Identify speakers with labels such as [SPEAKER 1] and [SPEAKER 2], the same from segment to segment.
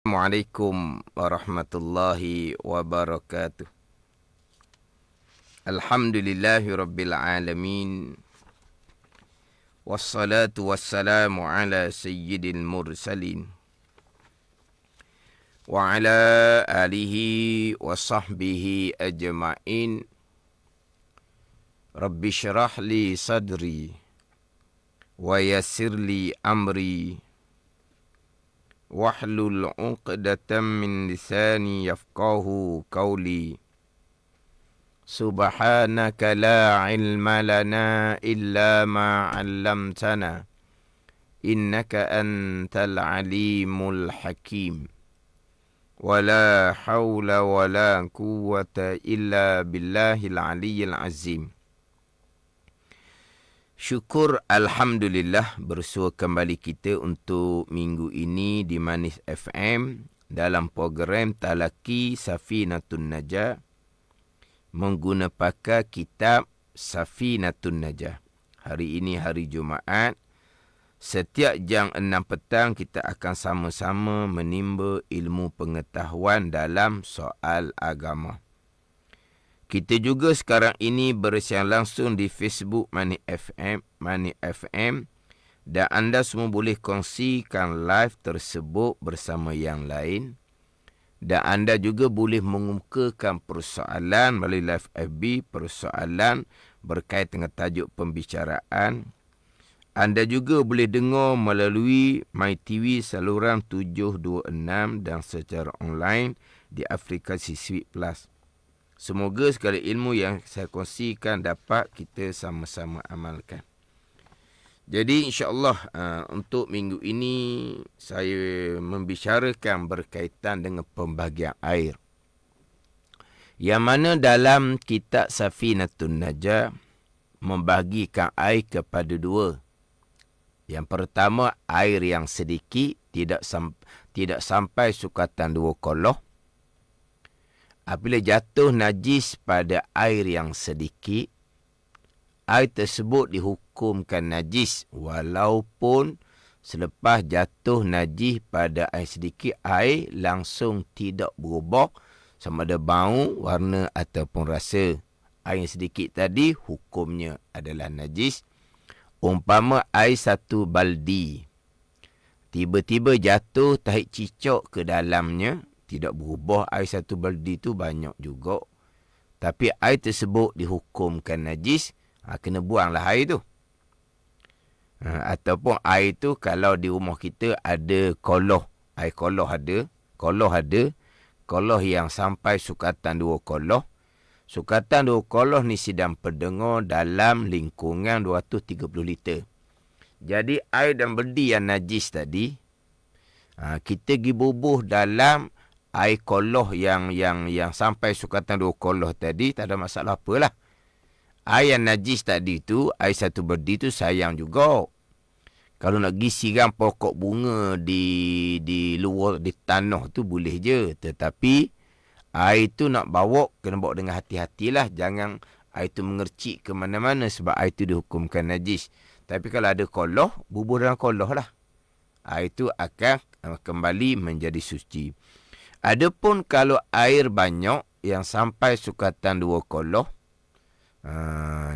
[SPEAKER 1] Assalamualaikum warahmatullahi wabarakatuh. Alhamdulillahi rabbil alamin. Wassalatu wassalamu ala sayyidil mursalin. Wa ala alihi wa sahbihi ajma'in. Rabbi syrah li sadri. Wa yassir li amri. Wahlul 'uqdatam min lisani yafqahu qawli. Subhanaka la ilma lana illa ma 'allamtana. Innaka antal alimul hakim. Wala hawla wala quwwata illa billahil aliyyil azim. Syukur Alhamdulillah bersua kembali kita untuk minggu ini di Manis FM dalam program Talaki Safinatun Najah menggunakan kitab Safinatun Najah. Hari ini hari Jumaat. Setiap jam 6 petang kita akan sama-sama menimba ilmu pengetahuan dalam soal agama. Kita juga sekarang ini bersiaran langsung di Facebook Mani FM dan anda semua boleh kongsikan live tersebut bersama yang lain. Dan anda juga boleh mengemukakan persoalan melalui live FB, persoalan berkait dengan tajuk pembicaraan. Anda juga boleh dengar melalui MyTV saluran 726 dan secara online di aplikasi Sweet Plus. Semoga segala ilmu yang saya kongsikan dapat kita sama-sama amalkan. Jadi insya-Allah untuk minggu ini saya membicarakan berkaitan dengan pembagian air. Yang mana dalam kitab Safinatun Najah membagikan air kepada dua. Yang pertama, air yang sedikit tidak sampai sukatan 2 koloh. Apabila jatuh najis pada air yang sedikit, air tersebut dihukumkan najis walaupun selepas jatuh najis pada air sedikit, air langsung tidak berubah sama ada bau, warna ataupun rasa. Air yang sedikit tadi hukumnya adalah najis. Umpama air 1 baldi tiba-tiba jatuh tahi cicak ke dalamnya, tidak berubah, air 1 baldi tu banyak juga. Tapi air tersebut dihukumkan najis, kena buanglah air tu. Ataupun air tu kalau di rumah kita ada koloh, air koloh ada, koloh yang sampai sukatan 2 koloh. Sukatan 2 koloh ni sidang pendengar dalam lingkungan 230 liter. Jadi air dan baldi yang najis tadi, kita pergi bubuh dalam air koloh yang sampai sukatan 2 koloh tadi, tak ada masalah apalah. Air yang najis tadi tu, air 1 baldi tu sayang juga. Kalau nak pergi siram pokok bunga di luar, di tanah tu boleh je. Tetapi air tu nak bawa, kena bawa dengan hati-hatilah. Jangan air tu mengercik ke mana-mana sebab air tu dihukumkan najis. Tapi kalau ada koloh, bubuh dalam koloh lah. Air tu akan kembali menjadi suci. Adapun kalau air banyak yang sampai sukatan 2 koloh,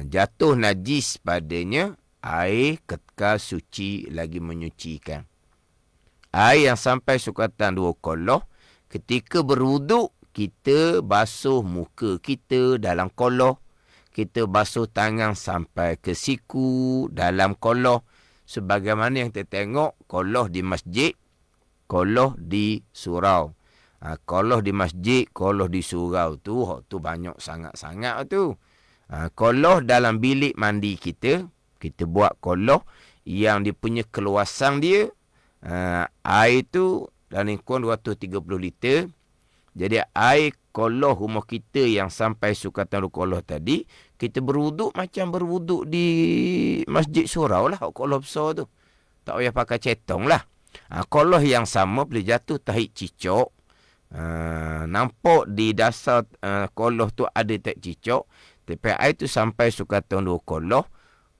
[SPEAKER 1] jatuh najis padanya, air kekal suci lagi menyucikan. Air yang sampai sukatan 2 koloh, ketika berwuduk, kita basuh muka kita dalam koloh, kita basuh tangan sampai ke siku dalam koloh. Sebagaimana yang kita tengok koloh di masjid, koloh di surau. Koloh di masjid, koloh di surau tu banyak sangat-sangat tu. Koloh dalam bilik mandi kita buat koloh yang dia punya keluasan dia, air tu dalam lingkungan 230 liter. Jadi air koloh rumah kita yang sampai sukatan 2 koloh tadi, kita berwuduk macam berwuduk di masjid surau lah, koloh besar tu. Tak payah pakai cetong lah. Koloh yang sama boleh jatuh tahi cicak. Nampak di dasar koloh tu ada tak cicak, tapi air tu sampai sukatan 2 koloh,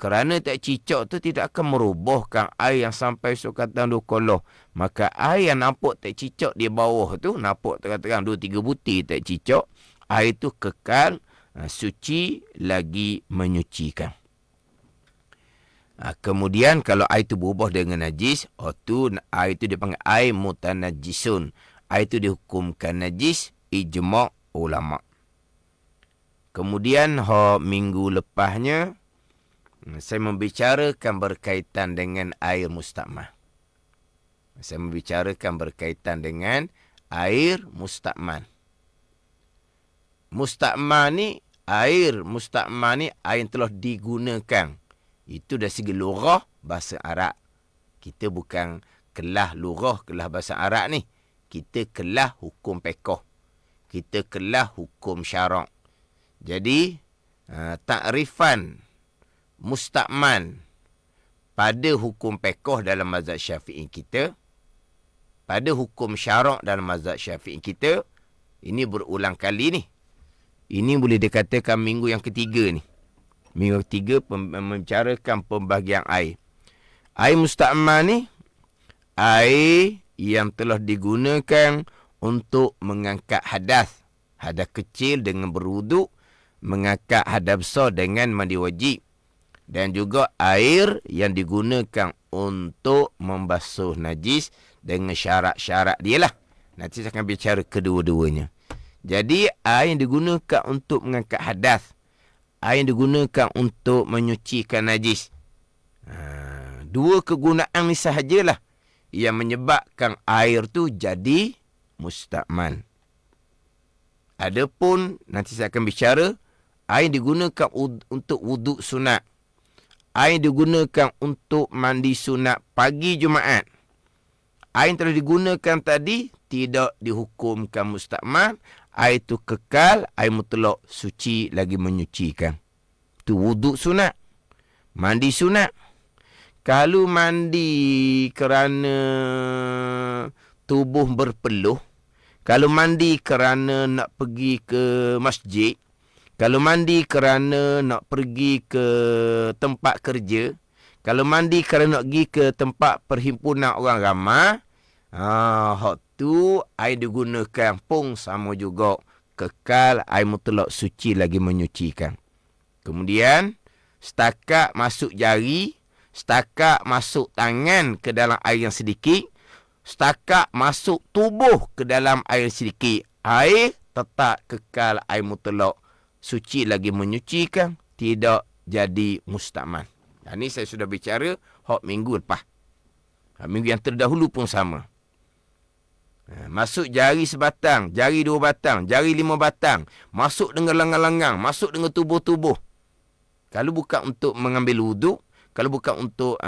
[SPEAKER 1] Kerana tak cicak tu tidak akan merobohkan air yang sampai sukatan 2 koloh. Maka air yang nampak tak cicak di bawah tu, nampak terang-terang 2-3 butir tak cicak, air tu kekal suci lagi menyucikan. Kemudian kalau air itu berubah dengan najis, air itu dipanggil air mutanajisun. Air itu dihukumkan najis, ijma' ulama'. Kemudian minggu lepasnya, saya membicarakan berkaitan dengan air mustakmal. Mustakmal ni, air yang telah digunakan. Itu dari segi lughah bahasa Arab. Kita bukan kelah lughah, kelah bahasa Arab ni. Kita kelah hukum fiqh. Kita kelah hukum syarak. Jadi, takrifan mustakmal pada hukum fiqh dalam mazhab Syafi'i kita, pada hukum syarak dalam mazhab Syafi'i kita, ini berulang kali ni. Ini boleh dikatakan minggu yang ketiga ni. Minggu ketiga membicarakan pembahagian air. Air mustakmal ni, air yang telah digunakan untuk mengangkat hadas. Hadas kecil dengan berwuduk, mengangkat hadas besar dengan mandi wajib. Dan juga air yang digunakan untuk membasuh najis dengan syarat-syarat dia lah. Nanti saya akan bicara kedua-duanya. Jadi, air yang digunakan untuk mengangkat hadas, air yang digunakan untuk menyucikan najis. Dua kegunaan ni sahajalah yang menyebabkan air tu jadi mustakmal. Adapun, nanti saya akan bicara, air yang digunakan untuk wuduk sunat, air digunakan untuk mandi sunat pagi Jumaat. Air yang telah digunakan tadi tidak dihukumkan mustakmal. Air itu kekal, air mutlak suci lagi menyucikan. Itu wuduk sunat, mandi sunat. Kalau mandi kerana tubuh berpeluh, kalau mandi kerana nak pergi ke masjid, kalau mandi kerana nak pergi ke tempat kerja, kalau mandi kerana nak pergi ke tempat perhimpunan orang ramai, hak tu air digunakan pun sama juga. Kekal, air mutlak suci lagi menyucikan. Kemudian, setakat masuk jari, setakat masuk tangan ke dalam air yang sedikit, setakat masuk tubuh ke dalam air sedikit, air tetap kekal, air mutlak suci lagi menyucikan, tidak jadi mustakmal. Ini saya sudah bicara minggu lepas. Minggu yang terdahulu pun sama. Masuk jari sebatang, jari 2 batang, jari 5 batang, masuk dengan langgang-langgang, masuk dengan tubuh-tubuh. Kalau bukan untuk mengambil wuduk, kalau bukan untuk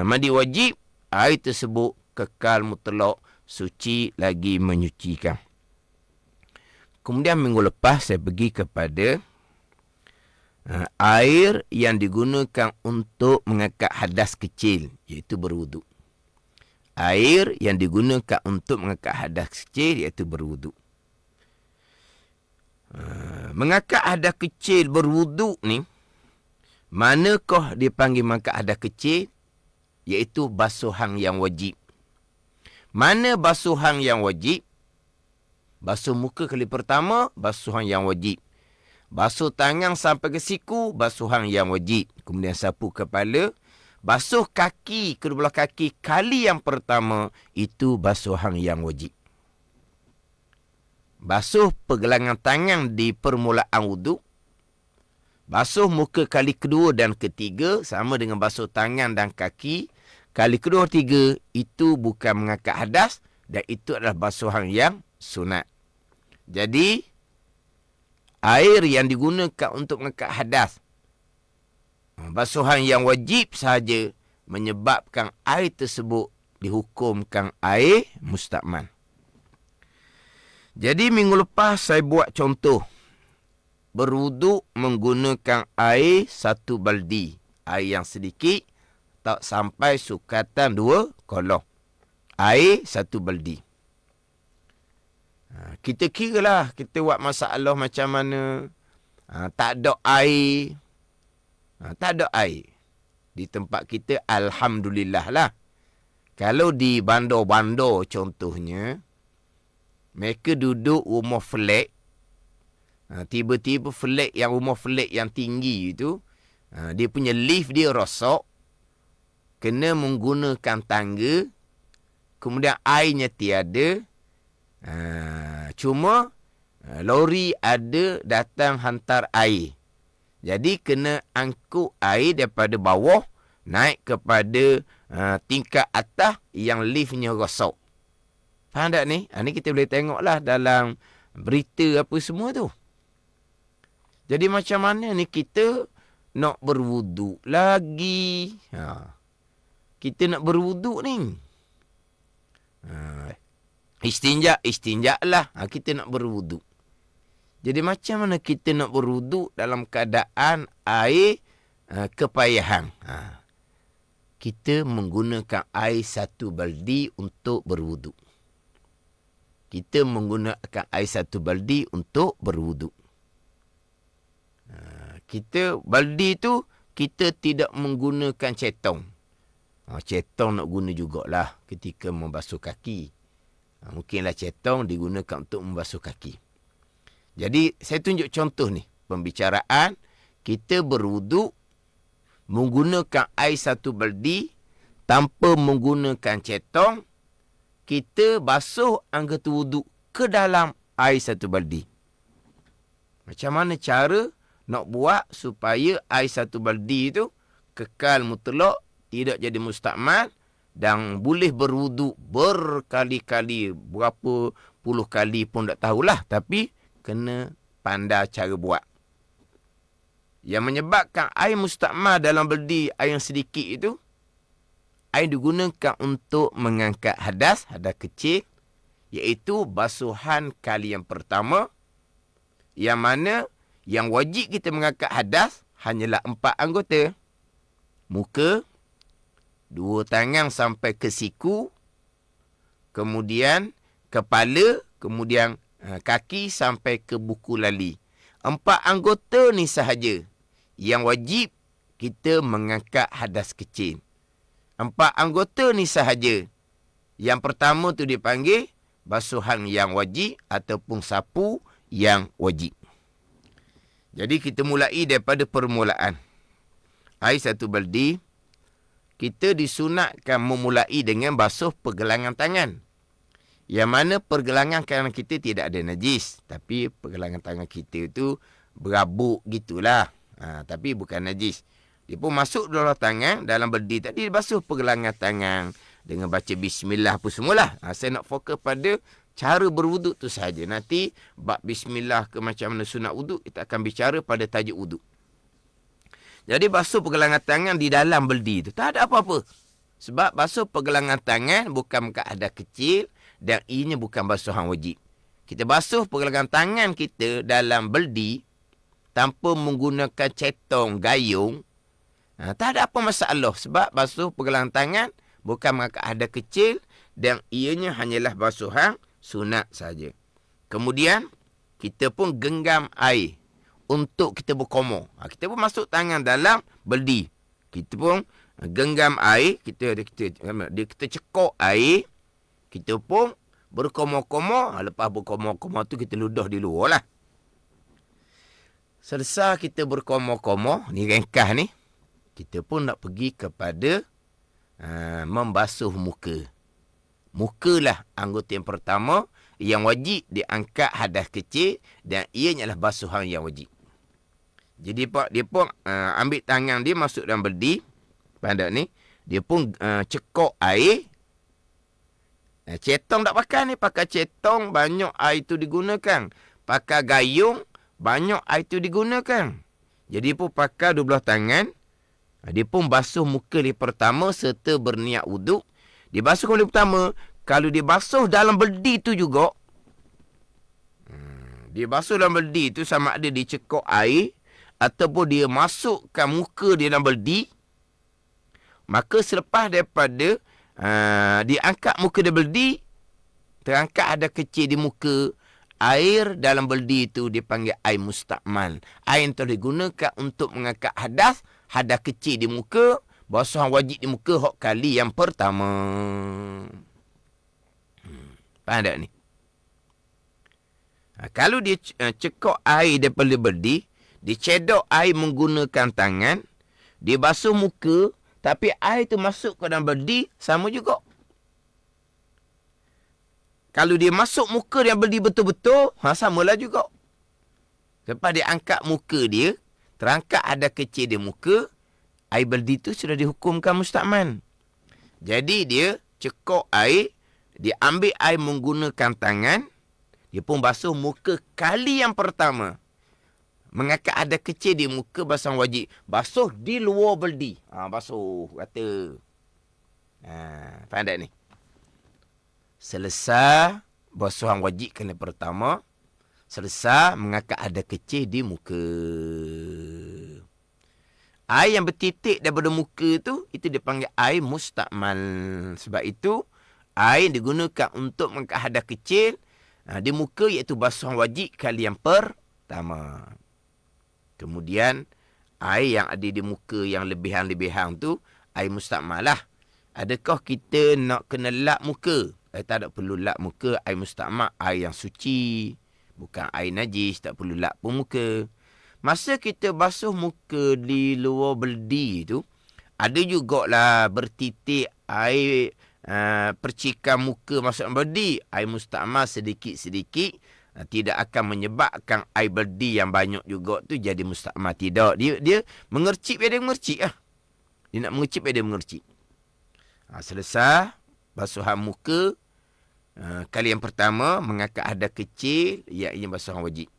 [SPEAKER 1] mandi wajib, air tersebut kekal mutlak suci lagi menyucikan. Kemudian minggu lepas saya pergi kepada air yang digunakan untuk mengangkat hadas kecil, iaitu berwuduk. Air yang digunakan untuk mengangkat hadas kecil, iaitu berwuduk. Mengangkat hadas kecil berwuduk ni, manakah dipanggil mengangkat hadas kecil? Iaitu basuhan yang wajib. Mana basuhan yang wajib? Basuh muka kali pertama, basuhan yang wajib. Basuh tangan sampai ke siku, basuhan yang wajib. Kemudian sapu kepala. Basuh kaki, kedua belah kaki kali yang pertama, itu basuhan yang wajib. Basuh pergelangan tangan di permulaan wuduk. Basuh muka kali kedua dan ketiga, sama dengan basuh tangan dan kaki. Kali kedua, tiga, itu bukan mengangkat hadas, dan itu adalah basuhan yang sunat. Jadi, air yang digunakan untuk mengangkat hadas, basuhan yang wajib sahaja menyebabkan air tersebut dihukumkan air mustakmal. Jadi, minggu lepas saya buat contoh. Berwuduk menggunakan air 1 baldi. Air yang sedikit, tak sampai sukatan 2 koloh. Air 1 baldi. Kita kiralah kita buat masalah macam mana. Tak ada air. Tak ada air. Di tempat kita, alhamdulillah lah. Kalau di bandar-bandar contohnya, mereka duduk rumah flat. Tiba-tiba rumah flat yang tinggi itu, dia punya lift dia rosak. Kena menggunakan tangga. Kemudian airnya tiada. Cuma lori ada datang hantar air. Jadi kena angkut air daripada bawah naik kepada tingkat atas yang liftnya rosak. Faham tak ni? Ni kita boleh tengoklah dalam berita apa semua tu. Jadi macam mana ni kita nak berwuduk lagi? Kita nak berwuduk ni. Istinja lah. Kita nak berwuduk. Jadi macam mana kita nak berwuduk dalam keadaan air kepayahan? Kita menggunakan air 1 baldi untuk berwuduk. Kita menggunakan air 1 baldi untuk berwuduk. Baldi tu kita tidak menggunakan cetong. Cetong nak guna jugalah ketika membasuh kaki. Mungkinlah cetong digunakan untuk membasuh kaki. Jadi, saya tunjuk contoh ni. Pembicaraan, kita berwuduk menggunakan air 1 baldi tanpa menggunakan cetong. Kita basuh anggota wuduk ke dalam air 1 baldi. Macam mana cara nak buat supaya air 1 baldi itu kekal mutlak, tidak jadi mustakmal dan boleh berwuduk berkali-kali, berapa puluh kali pun tak tahulah. Tapi kena pandai cara buat. Yang menyebabkan air mustakmal dalam baldi, air yang sedikit itu, air digunakan untuk mengangkat hadas kecil, iaitu basuhan kali yang pertama, yang mana yang wajib kita mengangkat hadas hanyalah 4 anggota. Muka, 2 tangan sampai ke siku, kemudian kepala, kemudian kaki sampai ke buku lali. 4 anggota ni sahaja yang wajib kita mengangkat hadas kecil. 4 anggota ni sahaja. Yang pertama tu dipanggil basuhan yang wajib ataupun sapu yang wajib. Jadi kita mulai daripada permulaan. Air 1 baldi, kita disunatkan memulai dengan basuh pergelangan tangan. Yang mana pergelangan tangan kita tidak ada najis. Tapi pergelangan tangan kita itu berabuk gitulah. Tapi bukan najis. Dia pun masuk dalam tangan, dalam baldi tadi, basuh pergelangan tangan. Dengan baca bismillah apa semualah. Saya nak fokus pada cara berwuduk tu sahaja. Nanti bab bismillah ke macam mana sunat wuduk, kita akan bicara pada tajuk wuduk. Jadi basuh pergelangan tangan di dalam baldi tu. Tak ada apa-apa. Sebab basuh pergelangan tangan bukan keadaan kecil. Dan ianya bukan basuhan wajib. Kita basuh pergelangan tangan kita dalam baldi tanpa menggunakan cetong, gayung. Tak ada apa masalah. Sebab basuh pergelangan tangan bukan keadaan kecil dan ianya hanyalah basuhan sunat saja. Kemudian kita pun genggam air untuk kita berkomor. Kita pun masuk tangan dalam baldi. Kita pun genggam air, kita cekok air. Kita pun berkomor-komor. Lepas berkomor-komor tu kita ludah di luar lah. Selesai kita berkomor-komor, ni ringkas ni, kita pun nak pergi kepada membasuh muka. Mukalah anggota yang pertama yang wajib diangkat hadas kecil dan ianya adalah basuhan yang wajib. Jadi dia pun ambil tangan dia masuk dalam baldi. Pandai ni, dia pun cekok air. Cetong tak pakai ni. Pakai cetong, banyak air tu digunakan. Pakai gayung, banyak air tu digunakan. Jadi pun pakai 12 tangan. Dia pun basuh muka dia pertama serta berniat wuduk. Dia basuh kali pertama. Kalau dia basuh dalam baldi tu juga. Dia basuh dalam baldi tu sama ada dia cekok air. Ataupun dia masukkan muka dia dalam baldi. Maka selepas daripada diangkat muka dia baldi, terangkat ada kecil di muka, air dalam baldi itu dipanggil air mustakmal. Air yang telah digunakan untuk mengangkat hadas hadas kecil di muka, basuhan wajib di muka hok kali yang pertama. Faham tak ni? Kalau dia cekok air daripada berdi, dia cedok air menggunakan tangan, dia basuh muka, tapi air tu masuk ke dalam berdi, sama juga. Kalau dia masuk muka yang berdi betul-betul, samalah juga. Lepas dia angkat muka dia, terangkat ada kecil di muka, air berdi tu sudah dihukumkan mustakman. Jadi dia cekok air, dia ambil air menggunakan tangan, dia pun basuh muka kali yang pertama. Mengangkat ada kecil di muka, basuhan wajib. Basuh di luar berdi. Basuh, kata. Faham tak ni? Selesai basuhan wajib kali pertama, selesai mengangkat ada kecil di muka. Air yang bertitik daripada muka tu, itu dipanggil air mustakmal. Sebab itu, air digunakan untuk mengangkat hadas kecil di muka, iaitu basuhan wajib kali yang pertama. Kemudian, air yang ada di muka yang lebihan-lebihan tu, air mustakmal lah. Adakah kita nak kena lap muka? Tak ada perlu lap muka, air mustakmal, air yang suci. Bukan air najis, tak perlu lap pun muka. Masa kita basuh muka di luar berdi tu, ada jugalah bertitik air percikan muka masuk berdi. Air mustakmal sedikit-sedikit, tidak akan menyebabkan air berdi yang banyak juga tu jadi mustakmal. Tidak. Dia mengercip, dia mengercip lah. Dia nak mengercip, dia mengercip. Selesai basuhan muka kali yang pertama, mengangkat hadas kecil, iaitu basuhan wajib.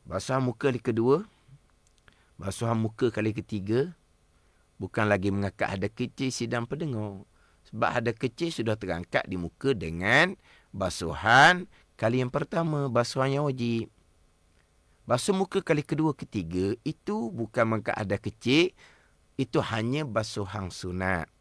[SPEAKER 1] Basuhan muka kali kedua, basuhan muka kali ketiga, bukan lagi mengangkat hadas kecil sidang pendengar. Sebab hadas kecil sudah terangkat di muka dengan basuhan kali yang pertama, basuhan yang wajib. Basuh muka kali kedua, ketiga, itu bukan mengangkat hadas kecil, itu hanya basuhan sunat.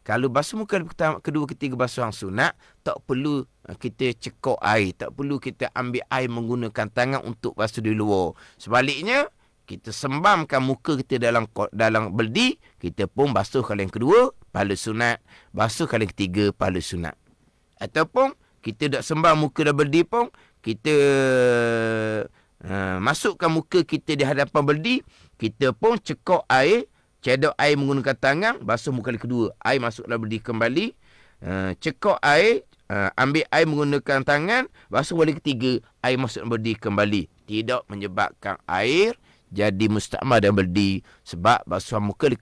[SPEAKER 1] Kalau basuh muka kedua, ketiga basuhan sunat, tak perlu kita cekok air. Tak perlu kita ambil air menggunakan tangan untuk basuh di luar. Sebaliknya, kita sembamkan muka kita dalam berdi, kita pun basuh kali yang kedua, pahala sunat. Basuh kali yang ketiga, pahala sunat. Ataupun, kita tak sembam muka dalam berdi pun, kita masukkan muka kita di hadapan berdi, kita pun cekok air, cedok air menggunakan tangan, basuh muka kali kedua. Air masuk dalam berdi kembali. Cekok air, ambil air menggunakan tangan, basuh kali ketiga, air masuk dalam berdi kembali. Tidak menyebabkan air jadi mustakmal dalam berdi. Sebab basuhan muka kali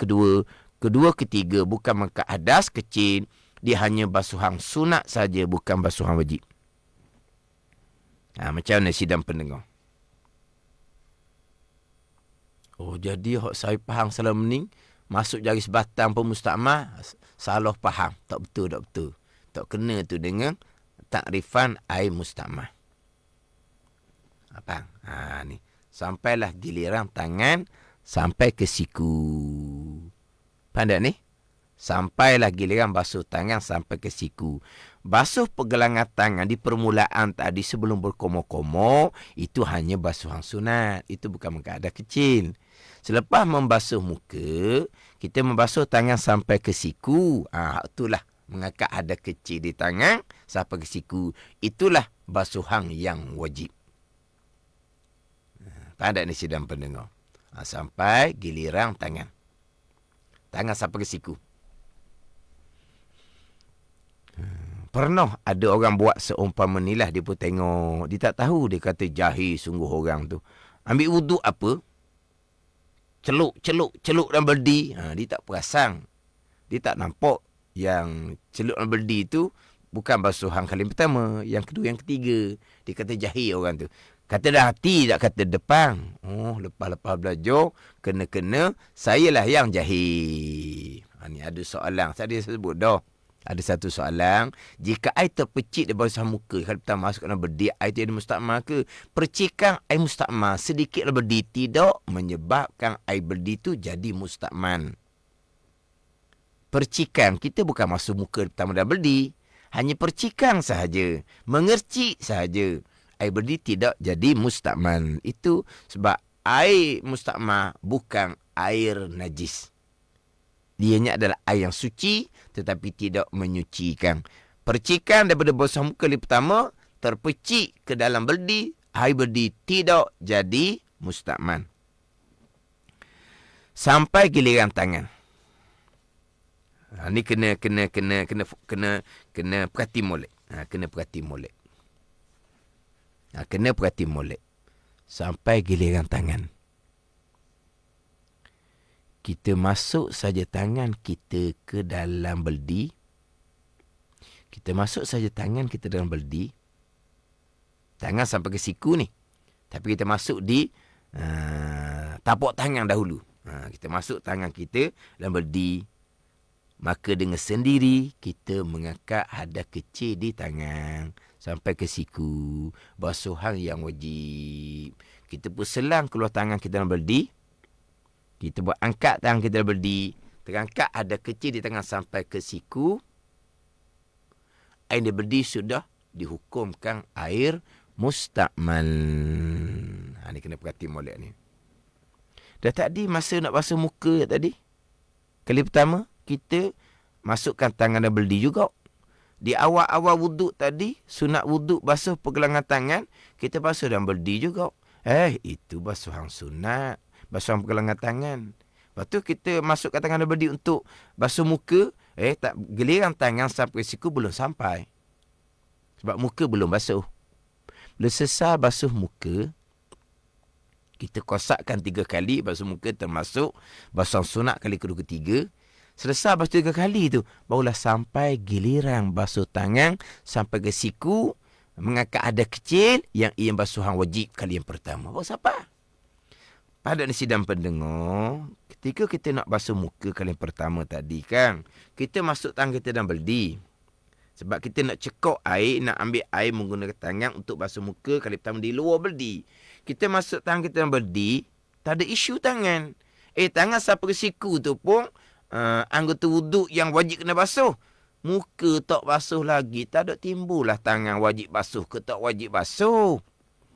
[SPEAKER 1] kedua, ketiga bukan mengangkat hadas kecil. Dia hanya basuhan sunat saja, bukan basuhan wajib. Macam mana sidang pendengar? Jadi saya faham salam mening, masuk jari sebatang pun mustakmal, salah faham. Tak betul. Tak kena tu dengan takrifan air mustakmal. Apa? Ni. Sampailah giliran tangan sampai ke siku. Faham tak ni? Sampailah giliran basuh tangan sampai ke siku. Basuh pergelangan tangan di permulaan tadi sebelum berkomo-komo, itu hanya basuhan sunat. Itu bukan mengangkat hadas kecil. Selepas membasuh muka, kita membasuh tangan sampai ke siku. Itulah mengangkat hadas kecil di tangan sampai ke siku. Itulah basuhan yang wajib. Faham tak ni sidang pendengar? Sampai giliran tangan. Tangan sampai ke siku. Pernah ada orang buat seumpama ni lah, dia pun tengok, dia tak tahu, dia kata jahil sungguh orang tu. Ambil wuduk apa? Celuk dalam berdi. Dia tak perasan. Dia tak nampak yang celuk dalam berdi tu bukan basuhan kali pertama, yang kedua, yang ketiga. Dia kata jahil orang tu. Kata dah hati, tak kata depan. Lepas-lepas belajar, kena-kena, sayalah yang jahil. Ni ada soalan. Saya sebut dah. Ada satu soalan, jika air terpecik di bawah muka, kalau kita masuk dalam berdi, air itu ada mustakmal ke? Percikan air mustakmal sedikit dalam berdi tidak menyebabkan air berdi itu jadi mustakmal. Percikan, kita bukan masuk muka pertama dalam berdi, hanya percikan sahaja, mengercik sahaja. Air berdi tidak jadi mustakmal. Itu sebab air mustakmal bukan air najis. Dianya adalah air yang suci tetapi tidak menyucikan. Percikan daripada basuh muka kali pertama terpercik ke dalam beldi, air beldi tidak jadi mustakmal. Sampai giliran tangan. Ni kena perhati molek. Kena perhati molek. Kena perhati molek. Sampai giliran tangan. Kita masuk saja tangan kita ke dalam beldi. Kita masuk saja tangan kita dalam beldi. Tangan sampai ke siku ni. Tapi kita masuk di tapak tangan dahulu. Kita masuk tangan kita dalam beldi. Maka dengan sendiri kita mengangkat hadas kecil di tangan sampai ke siku. Basuhan yang wajib. Kita pun selang keluar tangan kita dalam beldi. Kita buat angkat tangan kita dalam beldi. Terangkat hadas kecil di tangan sampai ke siku. Air di beldi sudah dihukumkan air mustakmal. Ni kena perhati molek ni. Dah tadi masa nak basuh muka tadi. Kali pertama, kita masukkan tangan dalam beldi juga. Di awal-awal wuduk tadi, sunat wuduk basuh pergelangan tangan, kita basuh dalam beldi juga. Itu basuhan sunat. Basuhan pergelangan tangan. Lepas tu kita masukkan tangan dalam beldi untuk basuh muka. Tak giliran tangan sampai siku belum sampai. Sebab muka belum basuh. Bila selesai basuh muka, kita kosakkan 3 kali basuh muka termasuk basuhan sunat kali kedua ketiga. Selesai basuh 3 kali tu, barulah sampai giliran basuh tangan sampai ke siku, mengangkat hadas kecil yang ia basuhan wajib kali yang pertama. Baru sampai. Pada ni sidang pendengar, ketika kita nak basuh muka kali yang pertama tadi kan, kita masuk tangan kita dalam beldi. Sebab kita nak cekok air, nak ambil air menggunakan tangan untuk basuh muka kali pertama di luar beldi. Kita masuk tangan kita dalam beldi, tak ada isu tangan. Tangan sampai ke siku tu pun, anggota wuduk yang wajib kena basuh. Muka tak basuh lagi, tak ada timbullah tangan wajib basuh ke tak wajib basuh.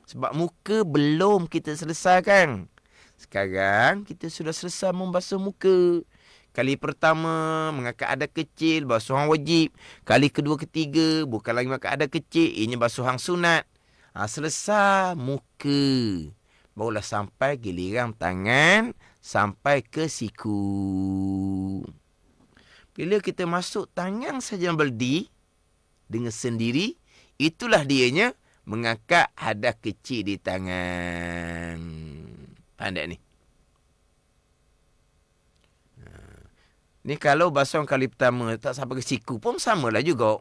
[SPEAKER 1] Sebab muka belum kita selesaikan. Sekarang kita sudah selesai membasuh muka. Kali pertama mengangkat hadas kecil, basuhan wajib. Kali kedua ketiga bukan lagi mengangkat hadas kecil, ini basuhan sunat. Selesai muka, barulah sampai giliran tangan sampai ke siku. Bila kita masuk tangan saja beldi dengan sendiri, itulah dianya mengangkat hadas kecil di tangan. Faham tak ni? Ni kalau basuhan kali pertama tak sampai ke siku pun samalah juga.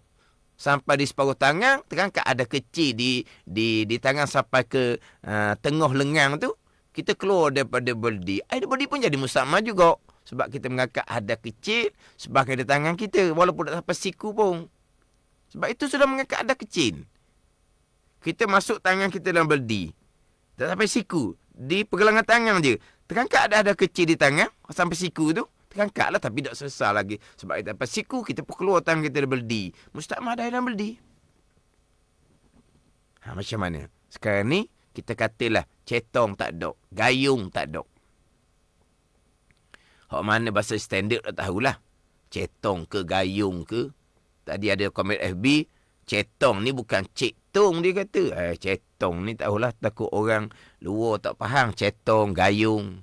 [SPEAKER 1] Sampai di separuh tangan, terangkat hadas kecil di tangan sampai ke tengah lengan tu, kita keluar daripada beldi. Air beldi pun jadi mustakmal juga. Sebab kita mengangkat hadas kecil sebagai di tangan kita, walaupun tak sampai siku pun. Sebab itu sudah mengangkat hadas kecil. Kita masuk tangan kita dalam beldi, tak sampai siku, di pergelangan tangan je. Terangkat hadas kecil di tangan sampai siku tu, terangkatlah tapi tak selesai lagi. Sebab kita dapat siku, kita pun keluar tangan kita dari beldi. Mustakmal dah dalam beldi. Macam mana? Sekarang ni, kita katalah cetong tak ada, gayung tak ada. Hak mana bahasa standard tak tahulah. Cetong ke gayung ke. Tadi ada komen FB, cetong ni bukan cetong dia kata. Cetong ni tak tahulah, takut orang luar tak faham. Cetong, gayung.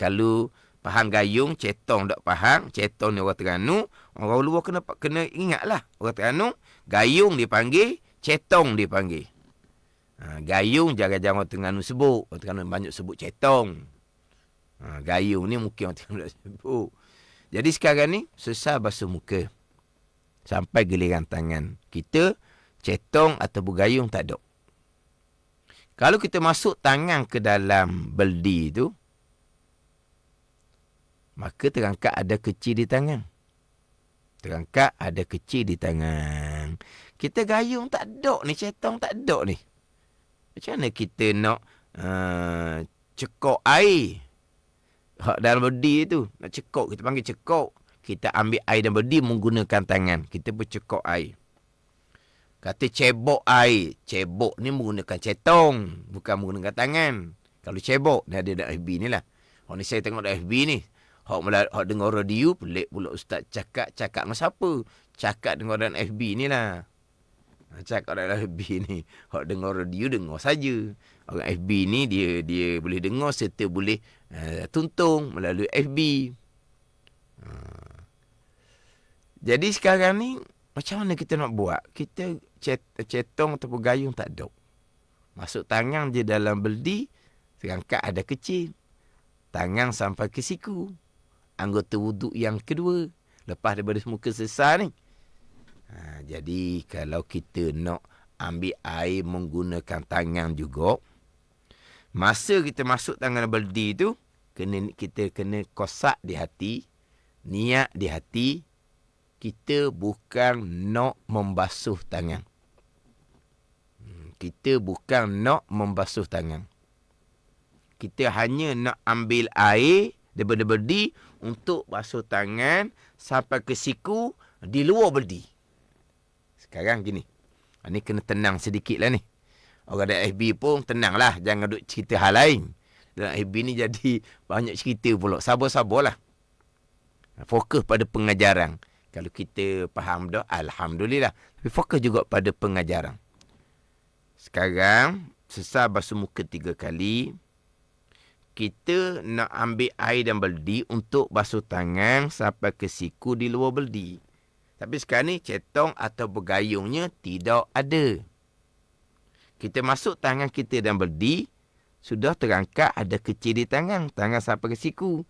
[SPEAKER 1] Kalau faham gayung, cetong tak faham. Cetong ni orang Terengganu. Orang luar kena ingatlah. Orang Terengganu, gayung dipanggil, cetong dipanggil. Gayung jarang-jarang orang Terengganu sebut. Orang Terengganu banyak sebut cetong. Gayung ni mungkin orang Terengganu sebut. Jadi sekarang ni, selesai basuh muka. Sampai giliran tangan. Kita, cetong ataupun gayung tak ada. Kalau kita masuk tangan ke dalam beldi tu, maka terangkat hadas kecil di tangan. Terangkat hadas kecil di tangan. Kita gayung tak ada ni, cetong tak ada ni. Macam mana kita nak cekok air dalam beldi tu? Nak cekok, kita panggil cekok. Kita ambil air dalam beldi menggunakan tangan. Kita bercekok air. Kata cebok air. Cebok ni menggunakan cetong, bukan menggunakan tangan. Kalau cebok, dia ada FB ni lah. Ni saya tengok di FB ni. Hak dengar radio, pelik pula ustaz cakap dengan siapa? Cakap dengar dalam FB ni lah. Cakap dalam FB ni. Hak dengar radio, dengar saja. Orang FB ni dia boleh dengar serta boleh tuntung melalui FB. Jadi sekarang ni, macam mana kita nak buat? Kita cetong ataupun gayung tak ada. Masuk tangan je dalam beldi, terangkat ada kecil. Tangan sampai ke siku. Anggota wuduk yang kedua. Lepas daripada muka sesar ni. Jadi kalau kita nak ambil air menggunakan tangan juga, masa kita masuk tangan beldi tu, kita kena kosak di hati, niat di hati, kita bukan nak membasuh tangan. Kita bukan nak membasuh tangan. Kita hanya nak ambil air daripada beldi untuk basuh tangan sampai ke siku di luar beldi. Sekarang gini. Ni kena tenang sedikit lah ni. Orang dari FB pun tenanglah. Jangan duk cerita hal lain. Dalam FB ni jadi banyak cerita pula. Sabar-sabarlah. Fokus pada pengajaran. Kalau kita faham dah, alhamdulillah. Tapi fokus juga pada pengajaran. Sekarang, sesar basuh muka 3 kali. Kita nak ambil air dan beldi untuk basuh tangan sampai ke siku di luar beldi. Tapi sekarang ni cetong atau bergayungnya tidak ada. Kita masuk tangan kita dan beldi, sudah terangkat ada kecil di tangan sampai ke siku.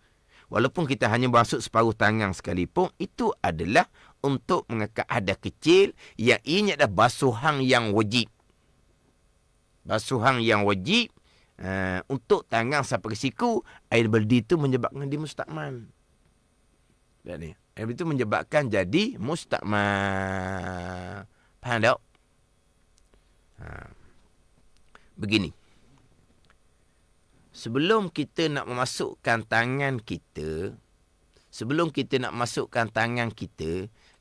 [SPEAKER 1] Walaupun kita hanya basuh separuh tangan sekalipun, itu adalah untuk mengangkat ada kecil yang ini adalah basuhan yang wajib. Basuhan yang wajib. Untuk tangan sampai ke siku, air beldi itu menyebabkan dia mustakmal. Dan ni, air beldi itu menyebabkan jadi mustakmal. Faham tak? Begini. Sebelum kita nak memasukkan tangan kita,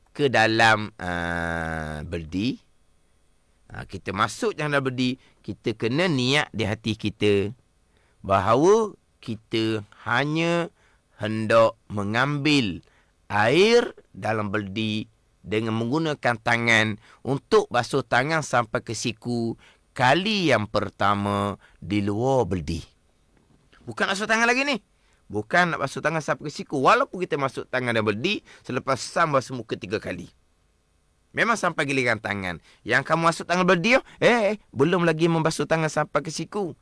[SPEAKER 1] ke dalam beldi, kita masuk dalam beldi, kita kena niat di hati kita bahawa kita hanya hendak mengambil air dalam beldi dengan menggunakan tangan untuk basuh tangan sampai ke siku kali yang pertama di luar beldi. Bukan nak basuh tangan lagi ni. Bukan nak basuh tangan sampai ke siku. Walaupun kita masuk tangan dalam beldi, selepas sam basuh muka 3 kali. Memang sampai giliran tangan. Yang kamu masuk tangan beldi, belum lagi membasuh tangan sampai ke siku.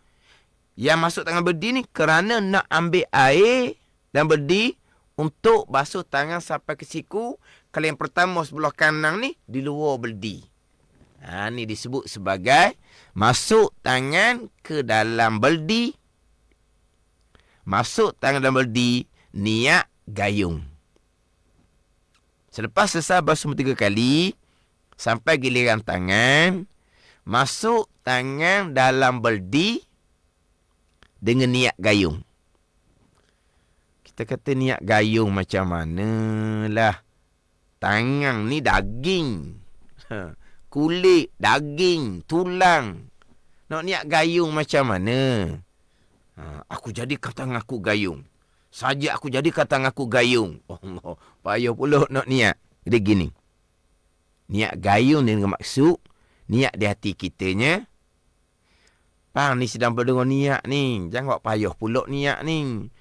[SPEAKER 1] Yang masuk tangan beldi ni kerana nak ambil air dan beldi untuk basuh tangan sampai ke siku. Kalau yang pertama sebelah kanan ni di luar beldi. Ni disebut sebagai masuk tangan ke dalam beldi. Masuk tangan dalam beldi, niat gayung. Selepas selesai basuh 3 kali, sampai giliran tangan, masuk tangan dalam beldi dengan niat gayung. Kita kata niat gayung macam manalah. Tangan ni daging. Kulit, daging, tulang. Nak niat gayung macam mana? Aku jadikan tangan aku gayung. Saja aku jadikan tangan aku gayung. Allah, payah pula nak niat. Jadi gini. Niat gayung dengan maksud, niat di hati kitanya. Pang ni sedang berdengar niat ni. Jangan payah pula niat ni.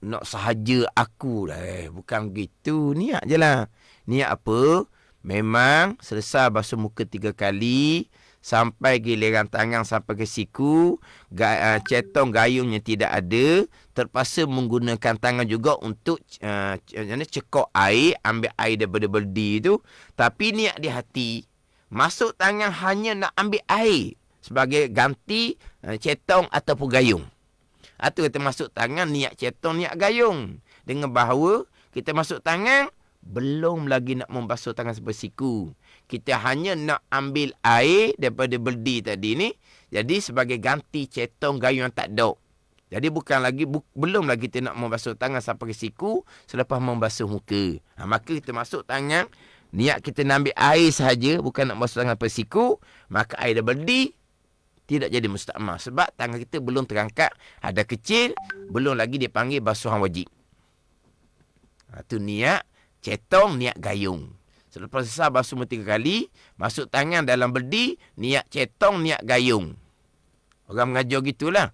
[SPEAKER 1] Nak sahaja aku lah. Bukan gitu. Niat je lah. Niat apa? Memang selesai basuh muka 3 kali. Sampai giliran tangan sampai ke siku. Cetong gayungnya tidak ada. Terpaksa menggunakan tangan juga untuk cekok air. Ambil air daripada beldi tu. Tapi niat di hati. Masuk tangan hanya nak ambil air. Sebagai ganti cetong ataupun gayung. Atau kita masuk tangan niat cetong, niat gayung. Dengan bahawa kita masuk tangan, belum lagi nak membasuh tangan sampai siku. Kita hanya nak ambil air daripada beldi tadi ni. Jadi sebagai ganti cetong gayung yang tak ada. Jadi bukan lagi belum lagi kita nak membasuh tangan sampai ke siku selepas membasuh muka. Maka kita masuk tangan, niat kita nak ambil air sahaja, bukan nak basuh tangan sampai siku, maka air dah beldi, tidak jadi mustakmal. Sebab tangan kita belum terangkat, ada kecil, belum lagi dipanggil basuhan wajib. Itu niat cetong, niat gayung. Selepas selesai basuh 3 kali, masuk tangan dalam berdi, niat cetong, niat gayung. Orang mengajar gitulah.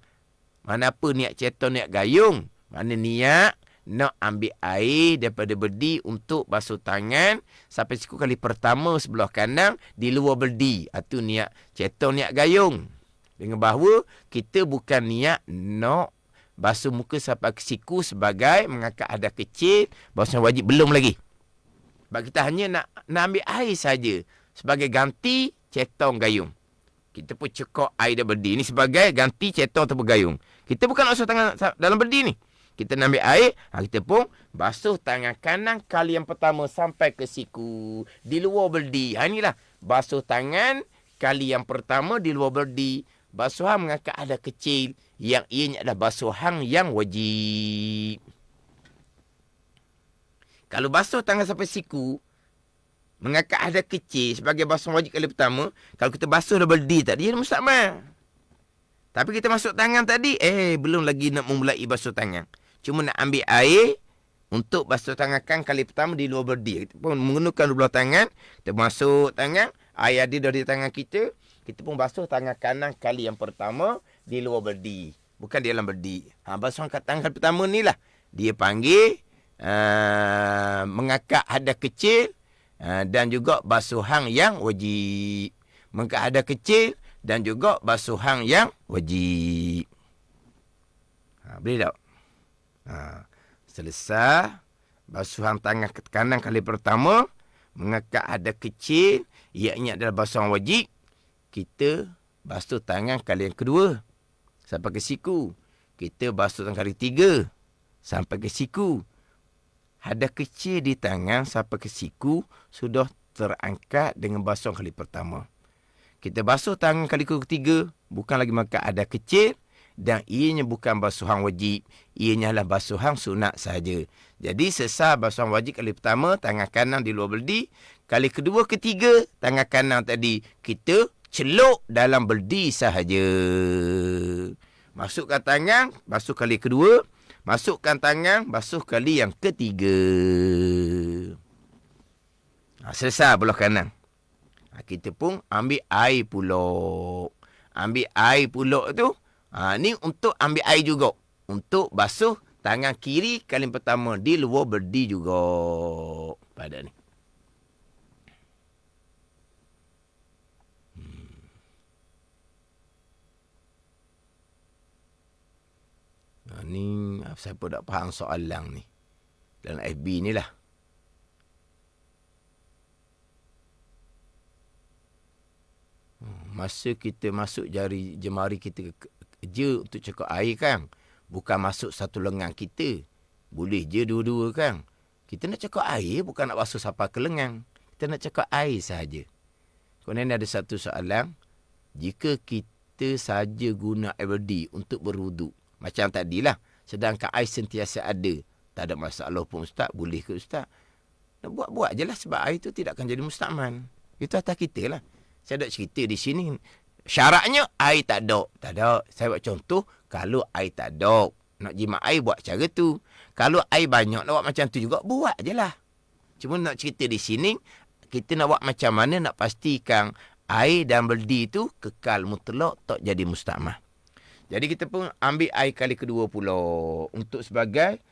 [SPEAKER 1] Mana apa niat cetong, niat gayung? Mana niat nak ambil air daripada berdi untuk basuh tangan sampai siku kali pertama sebelah kanan di luar berdi. Itu niat cetong, niat gayung. Dengan bahawa kita bukan niat nak basuh muka sampai ke siku sebagai mengangkat hadas kecil, basuh wajib belum lagi. Sebab kita hanya nak ambil air saja sebagai ganti cetong gayung. Kita pun cekok air dari berdi ni sebagai ganti cetong ataupun gayung. Kita bukan nak basuh tangan dalam berdi ni. Kita nak ambil air, kita pun basuh tangan kanan kali yang pertama sampai ke siku di luar berdi. Inilah basuh tangan kali yang pertama di luar berdi. Basuhan mengangkat hadas kecil yang ianya adalah basuhan yang wajib. Kalau basuh tangan sampai siku, mengangkat hadas kecil sebagai basuhan wajib kali pertama, kalau kita basuh dah berdi tadi, dia mustakmal. Tapi kita masuk tangan tadi, belum lagi nak memulai basuh tangan. Cuma nak ambil air untuk basuh tangan kan kali pertama di luar berdi. Kita pun menggunakan dua belah tangan, kita masuk tangan, air ada dari tangan kita. Kita pun basuh tangan kanan kali yang pertama di luar berdi. Bukan di dalam berdi. Basuhan kat tangan pertama ni lah. Dia panggil mengangkat hadas kecil dan juga basuhan yang wajib. Mengangkat hadas kecil dan juga basuhan yang wajib. Boleh tak? Selesai. Basuhan tangan kanan kali pertama. Mengangkat hadas kecil. Ianya adalah basuhan wajib. Kita basuh tangan kali yang kedua sampai ke siku. Kita basuh tangan kali 3 sampai ke siku. Hadas kecil di tangan sampai ke siku sudah terangkat dengan basuhan kali pertama. Kita basuh tangan kali ketiga, bukan lagi mengangkat hadas kecil dan ianya bukan basuhan wajib. Ianya adalah basuhan sunat saja. Jadi sesah basuhan wajib kali pertama, tangan kanan di luar berdi. Kali kedua, ketiga, tangan kanan tadi kita celuk dalam berdi sahaja. Masukkan tangan, basuh kali kedua. Masukkan tangan, basuh kali yang ketiga. Selesai belah kanan. Kita pun ambil air pulak. Ambil air pulak tu, ni untuk ambil air juga. Untuk basuh tangan kiri kali pertama di luar berdi juga. Pada ni. Ni siapa tak faham soalan ni dalam FB ni lah. Masa kita masuk jemari kita kerja untuk cekok air kan, bukan masuk satu lengan kita. Boleh je dua-dua kan. Kita nak cekok air bukan nak basuh sampai ke lengan. Kita nak cekok air sahaja. Kemudian ada satu soalan, jika kita saja guna air berdi untuk berwuduk macam tadilah, sedangkan air sentiasa ada, tak ada masalah pun ustaz, boleh ke ustaz? Buat-buat je lah, sebab air tu tidak akan jadi mustakmal. Itu atas kita lah. Saya nak cerita di sini, syaratnya air tak ada. Tak ada. Saya buat contoh, kalau air tak ada, nak jimat air buat cara tu. Kalau air banyak, nak buat macam tu juga, buat je lah. Cuma nak cerita di sini, kita nak buat macam mana nak pastikan air dan berdi tu kekal mutlak, tak jadi mustakmal. Jadi kita pun ambil air kali kedua pula untuk sebagai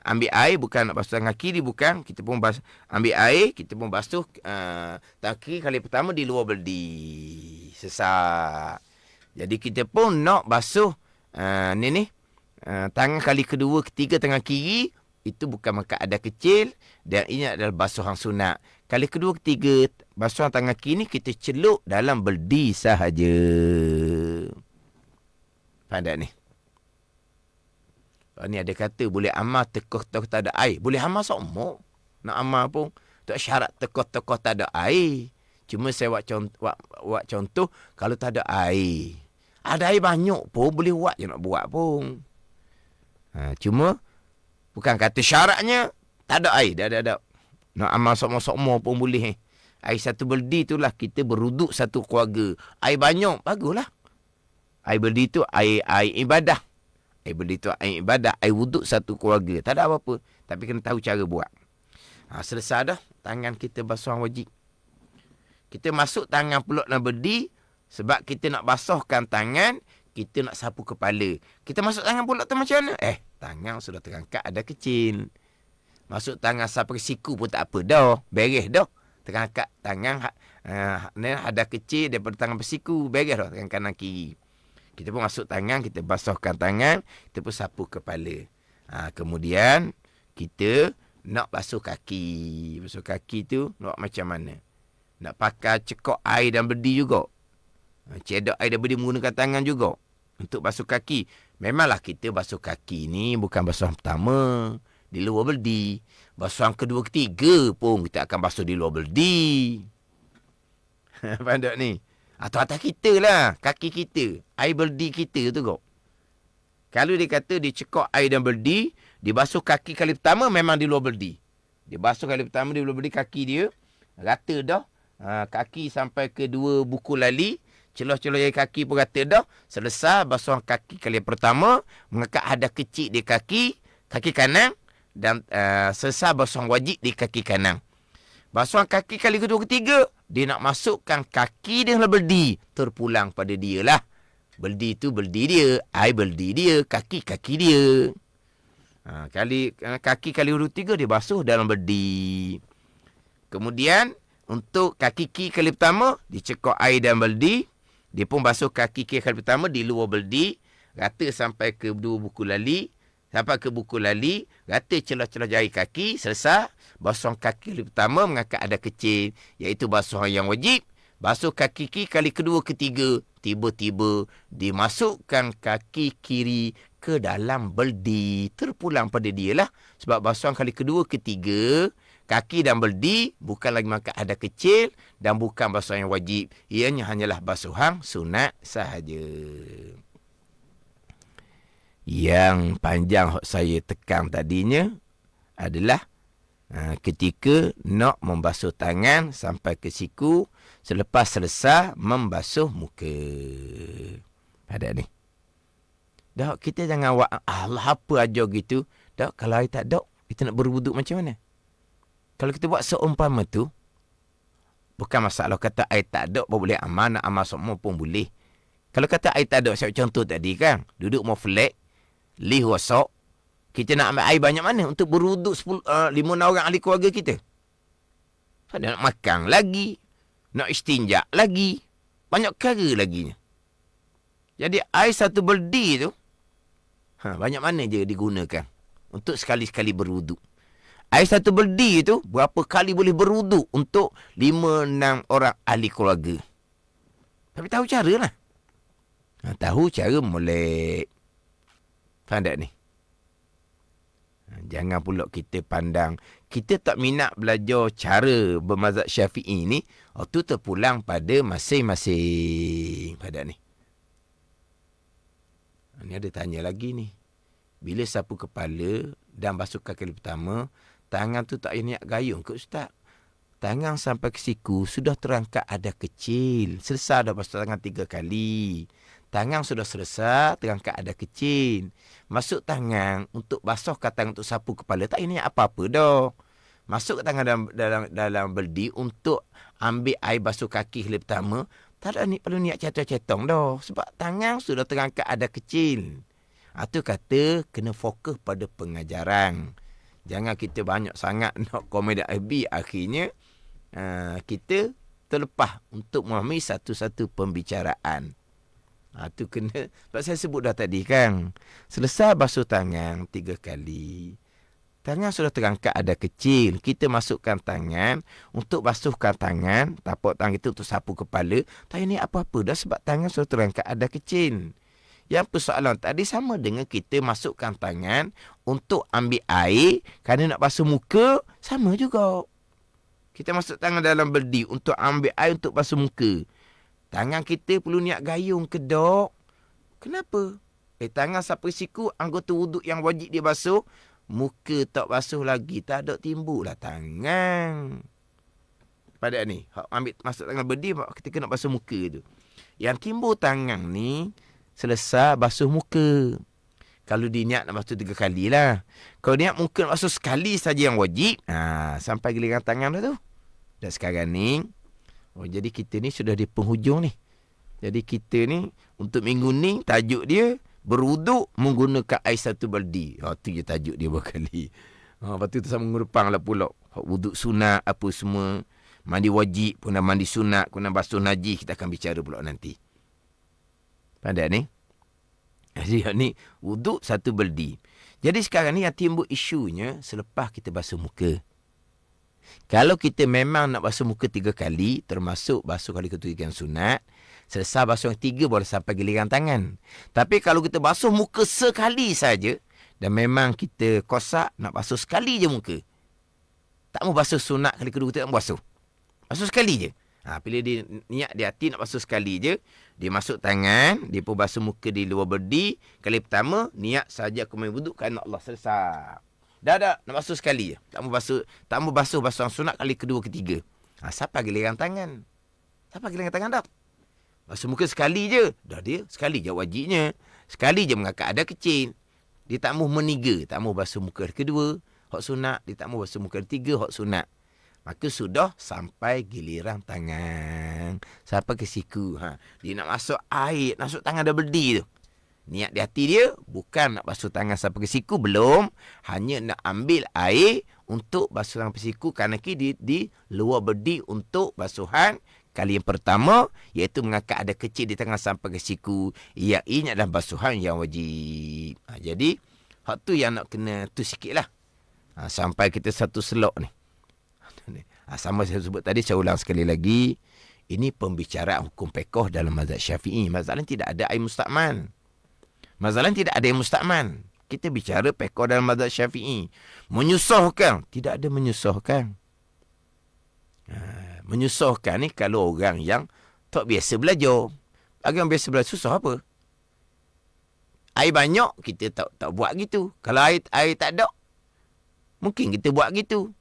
[SPEAKER 1] ambil air bukan nak basuh tangan kiri, bukan. Kita pun ambil air, kita pun basuh tangan kiri kali pertama di luar berdi. Sesak. Jadi kita pun nak basuh tangan kali kedua, ketiga tangan kiri. Itu bukan mengangkat hadas kecil dan ini adalah basuhan sunat. Kali kedua, ketiga basuhan tangan kiri ni kita celuk dalam berdi sahaja. Faham tak ni? Ni ada kata boleh amal tekoh-tekoh tak ada air. Boleh amal semua. Nak amal pun tak syarat tekoh-tekoh tak ada air. Cuma saya buat contoh kalau tak ada air. Ada air banyak pun boleh buat je nak buat pun. Cuma bukan kata syaratnya tak ada air. Dah. Nak amal semua-semua pun boleh. Air satu berdi itulah kita beruduk satu keluarga. Air banyak, baguslah. Air berdi tu air ibadah. Air berdi tu air ibadah. Air wuduk satu keluarga. Tak ada apa-apa. Tapi kena tahu cara buat. Selesai dah. Tangan kita basuh wajib. Kita masuk tangan pulak nak berdi. Sebab kita nak basuhkan tangan. Kita nak sapu kepala. Kita masuk tangan pulak tu macam mana? Tangan sudah terangkat ada kecil. Masuk tangan sampai ke siku pun tak apa dah. Beres dah. Terangkat tangan ada kecil daripada tangan bersiku. Beres dah tangan kanan kiri. Kita pun masuk tangan, kita basuhkan tangan, kita pun sapu kepala. Kemudian kita nak basuh kaki. Basuh kaki tu nak macam mana? Nak pakai cekok air dan berdi juga. Cedok air dan berdi menggunakan tangan juga. Untuk basuh kaki. Memanglah kita basuh kaki ni bukan basuhan pertama. Di luar berdi. Basuhan kedua ketiga pun kita akan basuh di luar berdi. Faham tak ni? Atau atas kita lah. Kaki kita. Air berdi kita tu kok. Kalau dia kata dia cekok air dan berdi. Dia basuh kaki kali pertama memang di luar berdi. Dia basuh kali pertama di luar berdi kaki dia. Rata dah. Kaki sampai ke dua buku lali. Celah-celah jari kaki pun rata dah. Selesai basuhan kaki kali pertama. Mengangkat ada kecil di kaki. Kaki kanan. Dan selesai basuhan wajib di kaki kanan. Basuhan kaki kali kedua ketiga. Dia nak masukkan kaki dia dalam berdi. Terpulang pada dia lah. Berdi tu berdi dia. Air berdi dia. Kaki dia. Kaki kali kedua ketiga dia basuh dalam berdi. Kemudian untuk kaki kiri kali pertama. Dia cekok air dalam berdi. Dia pun basuh kaki kiri kali pertama di luar berdi. Rata sampai ke dua buku lali. Sampai ke buku lali. Rata celah-celah jari kaki. Selesai. Basuhan kaki kali pertama mengangkat ada kecil. Iaitu basuhan yang wajib. Basuh kaki kiri kali kedua ketiga. Tiba-tiba dimasukkan kaki kiri ke dalam berdi. Terpulang pada dia lah. Sebab basuhan kali kedua ketiga. Kaki dan berdi bukan lagi mengangkat ada kecil. Dan bukan basuhan yang wajib. Ianya hanyalah basuhan sunat sahaja. Yang panjang saya tekan tadinya adalah ketika nak membasuh tangan sampai ke siku selepas selesai membasuh muka. Ada ni. Dah kita jangan Allah apa aja gitu. Dah kalau air tak ada, kita nak berwuduk macam mana? Kalau kita buat seumpama tu, bukan masalah kata air tak ada boleh amal, nak amal semua pun boleh. Kalau kata air tak ada, saya contoh tadi kan, duduk mau flat, lih rosak, kita nak ambil air banyak mana untuk berwuduk 5 orang ahli keluarga kita? Ada nak makan lagi, nak istinjak lagi, banyak perkara lagi. Jadi air satu berdi tu, banyak mana je digunakan untuk sekali-sekali berwuduk. Air satu berdi tu, berapa kali boleh berwuduk untuk 5-6 orang ahli keluarga. Tapi tahu cara lah. Tahu cara molek. Faham tak ni? Jangan pula kita pandang. Kita tak minat belajar cara bermazhab Syafi'i ni. Tu terpulang pada masing-masing. Faham tak ni? Ni ada tanya lagi ni. Bila sapu kepala dan basuh kaki pertama, tangan tu tak payah niat gayung ke Ustaz? Tangan sampai ke siku sudah terangkat ada kecil. Selesai dah basuh tangan 3 kali. Tangan sudah selesai, terangkat ada kecil. Masuk tangan untuk basuh tangan untuk sapu kepala. Tak ini apa-apa dah. Masuk tangan dalam berdi untuk ambil air basuh kaki kali pertama. Tak ada perlu niat cetong-cetong dah. Sebab tangan sudah terangkat ada kecil. Itu kata kena fokus pada pengajaran. Jangan kita banyak sangat nak komedi FB. Akhirnya kita terlepas untuk memahami satu-satu pembicaraan. Itu kena. Sebab saya sebut dah tadi kan. Selesai basuh tangan 3 kali. Tangan sudah terangkat ada kecil. Kita masukkan tangan untuk basuhkan tangan. Tapak tangan itu untuk sapu kepala. Tak ini apa-apa dah sebab tangan sudah terangkat ada kecil. Yang persoalan tadi sama dengan kita masukkan tangan untuk ambil air. Kerana nak basuh muka, sama juga. Kita masuk tangan dalam berdi untuk ambil air untuk basuh muka. Tangan kita perlu niat gayung ke dok? Kenapa? Tangan sampai siku, anggota wuduk yang wajib dia basuh. Muka tak basuh lagi. Tak ada timbul lah tangan. Pada ni, ambil masuk tangan berdi, kita kena basuh muka tu. Yang timbul tangan ni, selesai basuh muka. Kalau dia niat nak basuh 3 kali lah. Kalau niat mungkin nak basuh sekali saja yang wajib. Sampai giliran tangan dah tu. Dan sekarang ni, jadi kita ni sudah di penghujung ni. Jadi kita ni, untuk minggu ni, tajuk dia, berwuduk menggunakan air 1 baldi. Tu je tajuk dia berkali. Lepas tu sama mengurupang lah pula. Wuduk sunat, apa semua. Mandi wajib, pun mandi sunat, pun basuh najis. Kita akan bicara pula nanti. Pandai ni? Jadi ni, wuduk 1 baldi. Jadi sekarang ni yang timbul isunya, selepas kita basuh muka. Kalau kita memang nak basuh muka 3 kali, termasuk basuh kali ketiga yang sunat, selesai basuh yang 3 boleh sampai giliran tangan. Tapi kalau kita basuh muka sekali saja, dan memang kita kosak nak basuh sekali je muka. Tak mau basuh sunat kali kedua, tak mau basuh. Basuh sekali je. Bila dia niat di hati nak basuh sekali je, dia masuk tangan, dia pun basuh muka di luar berdi. Kali pertama, niat saja aku main wuduk kerana Allah, selesai. Dah nak basuh sekali je. Tak mau basuh yang sunat kali kedua, ketiga. Sampai giliran tangan. Sampai giliran tangan dah. Basuh muka sekali je. Dah dia, sekali je wajibnya. Sekali je mengangkat ada kecil. Dia tak mau meniga, tak mau basuh muka kedua, hak sunat. Dia tak mau basuh muka ketiga, hak sunat. Maka sudah sampai giliran tangan. Sampai ke siku. Dia nak masuk air, masuk tangan dah berdi tu. Niat di hati dia, bukan nak basuh tangan sampai ke siku, belum. Hanya nak ambil air untuk basuh tangan ke siku. Kerana di luar berdi untuk basuhan kali yang pertama, iaitu mengangkat ada kecil di tangan sampai ke siku. Ini adalah basuhan yang wajib. Jadi, hak tu yang nak kena tu sikit lah. Sampai kita satu selok ni. Sama saya sebut tadi, saya ulang sekali lagi. Ini pembicaraan hukum fiqh dalam mazhab Syafi'i. Masalah tidak ada air mustakman. Kita bicara fiqh dalam mazhab Syafi'i. Menyusahkan? Tidak ada menyusahkan. Menyusahkan ni kalau orang yang tak biasa belajar. Bagi orang biasa belajar, susah apa? Air banyak, kita tak buat gitu. Kalau air tak ada, mungkin kita buat gitu.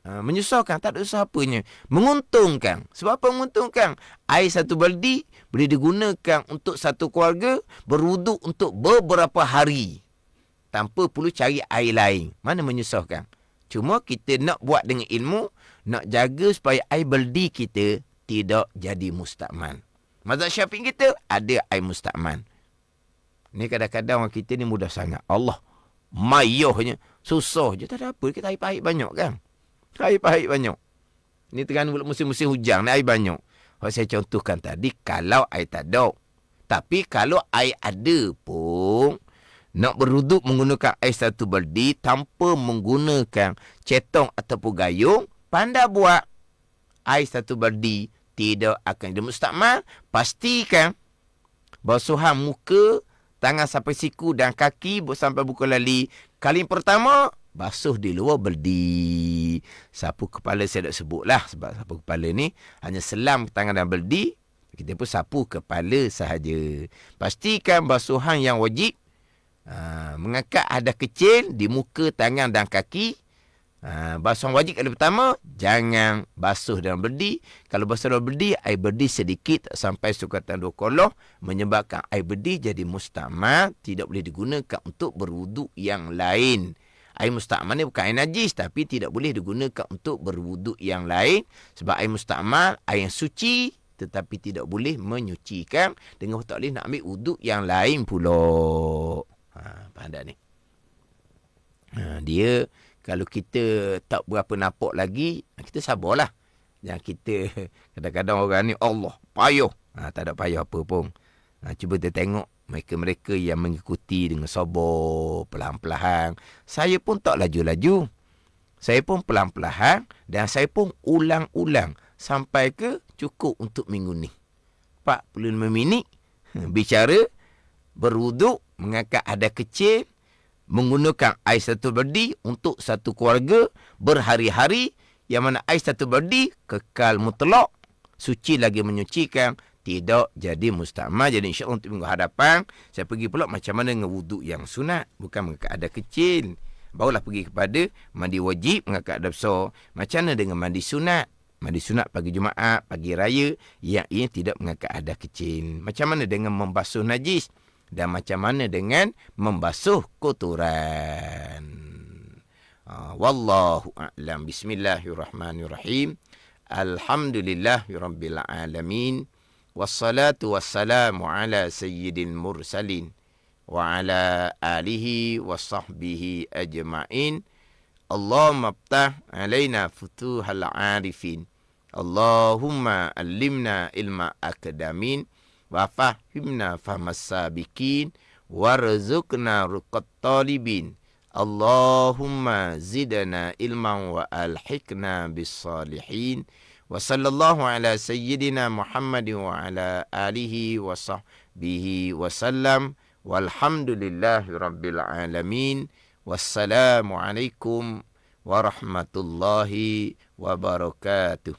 [SPEAKER 1] Menyusahkan, tak ada usaha apanya. Menguntungkan. Sebab apa menguntungkan? Air 1 baldi boleh digunakan untuk satu keluarga berwuduk untuk beberapa hari. Tanpa perlu cari air lain. Mana menyusahkan? Cuma kita nak buat dengan ilmu, nak jaga supaya air baldi kita tidak jadi mustakman. Mazhab Syafi'i kita ada air mustakman. Ni kadang-kadang orang kita ni mudah sangat. Allah, mayuhnya, susah je. Tak ada apa, kita air pahit banyak kan? Air pahit banyak. Ni Terengganu musim-musim hujan, ni air banyak. Kalau saya contohkan tadi, kalau air tak ada. Tapi kalau air ada pun, nak berwuduk menggunakan air 1 baldi tanpa menggunakan cetong ataupun gayung, pandai buat. Air 1 baldi tidak akan jadi mustakmal. Pastikan basuhan muka, tangan sampai siku dan kaki sampai buku lali. Kali pertama, basuh di luar beldi. Sapu kepala saya tak sebut lah. Sebab sapu kepala ni hanya selam tangan dan beldi. Kita pun sapu kepala sahaja. Pastikan basuhan yang wajib. Mengangkat ada kecil di muka, tangan dan kaki. Basuhan wajib kali pertama, jangan basuh dalam berdi. Kalau basuh dalam berdi, air berdi sedikit sampai sukatan 2 koloh, menyebabkan air berdi jadi mustakmal, tidak boleh digunakan untuk berwuduk yang lain. Air mustakmal ni bukan air najis, tapi tidak boleh digunakan untuk berwuduk yang lain. Sebab air mustakmal, air yang suci, tetapi tidak boleh menyucikan. Dengan tak boleh nak ambil wuduk yang lain pula. Faham tak ni? Dia, kalau kita tak berapa nampak lagi, kita sabarlah. Jangan kita, kadang-kadang orang ni, Allah, payah. Tak ada payah apa pun. Cuba kita tengok mereka-mereka yang mengikuti dengan sabar, pelan-pelan. Saya pun tak laju-laju. Saya pun pelan-pelan dan saya pun ulang-ulang sampai ke cukup untuk minggu ni. 45 minit bicara, berwuduk, mengangkat ada kecil, menggunakan air 1 baldi untuk satu keluarga berhari-hari, yang mana air 1 baldi kekal mutlak, suci lagi menyucikan, tidak jadi mustakmal. Jadi insya-Allah untuk minggu hadapan saya pergi pula macam mana dengan wuduk yang sunat, bukan mengangkat ada kecil. Barulah pergi kepada mandi wajib, mengangkat ada besar. Macam mana dengan mandi sunat? Mandi sunat pagi Jumaat, pagi raya yang ia tidak mengangkat hadas kecil. Macam mana dengan membasuh najis? Dan macam mana dengan membasuh kotoran? Wallahu a'lam. Bismillahirrahmanirrahim. Alhamdulillahirabbil alamin. Wassalatu wassalamu ala sayyidil mursalin wa ala alihi wa sahbihi ajma'in. Allahumma ftah alaina futuhal arifin. Allahumma allimna ilma akadamin wa fahimna fahmas sabiqin warzuqna ruqat talibin. Allahumma zidna ilman wa alhiqna bis salihin. Wa sallallahu ala sayyidina Muhammadin wa ala alihi wa sahbihi wa sallam. Walhamdulillahi rabbil alamin. Wassalamualaikum warahmatullahi wabarakatuh.